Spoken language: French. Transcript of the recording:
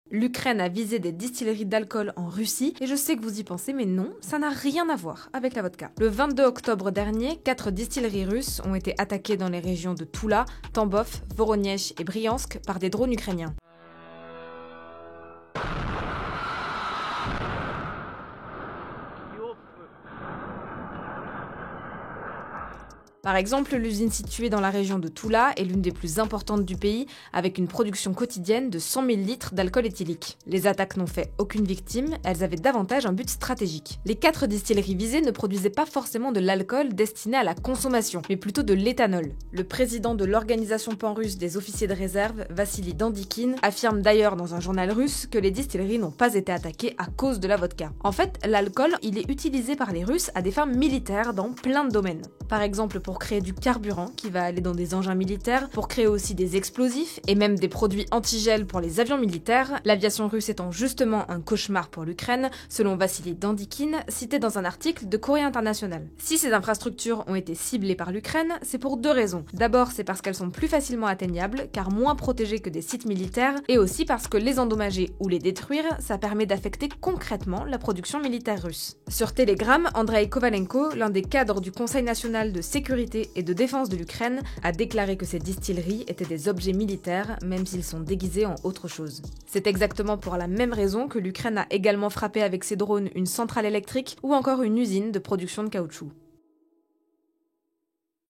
L'Ukraine a visé des distilleries d'alcool en Russie, et je sais que vous y pensez, mais non, ça n'a rien à voir avec la vodka. Le 22 octobre dernier, 4 distilleries russes ont été attaquées dans les régions de Toula, Tambov, Voronezh et Bryansk par des drones ukrainiens. Par exemple, l'usine située dans la région de Toula est l'une des plus importantes du pays, avec une production quotidienne de 100 000 litres d'alcool éthylique. Les attaques n'ont fait aucune victime, elles avaient davantage un but stratégique. Les 4 distilleries visées ne produisaient pas forcément de l'alcool destiné à la consommation, mais plutôt de l'éthanol. Le président de l'organisation pan-russe des officiers de réserve, Vassili Dandikine, affirme d'ailleurs dans un journal russe que les distilleries n'ont pas été attaquées à cause de la vodka. En fait, l'alcool, il est utilisé par les Russes à des fins militaires dans plein de domaines. Par exemple, pour créer du carburant qui va aller dans des engins militaires, pour créer aussi des explosifs et même des produits antigel pour les avions militaires, l'aviation russe étant justement un cauchemar pour l'Ukraine, selon Vassili Dandikine, cité dans un article de Courrier International. Si ces infrastructures ont été ciblées par l'Ukraine, c'est pour 2 raisons. D'abord, c'est parce qu'elles sont plus facilement atteignables, car moins protégées que des sites militaires, et aussi parce que les endommager ou les détruire, ça permet d'affecter concrètement la production militaire russe. Sur Telegram, Andrei Kovalenko, l'un des cadres du Conseil national de sécurité et de défense de l'Ukraine, a déclaré que ces distilleries étaient des objets militaires, même s'ils sont déguisés en autre chose. C'est exactement pour la même raison que l'Ukraine a également frappé avec ses drones une centrale électrique ou encore une usine de production de caoutchouc.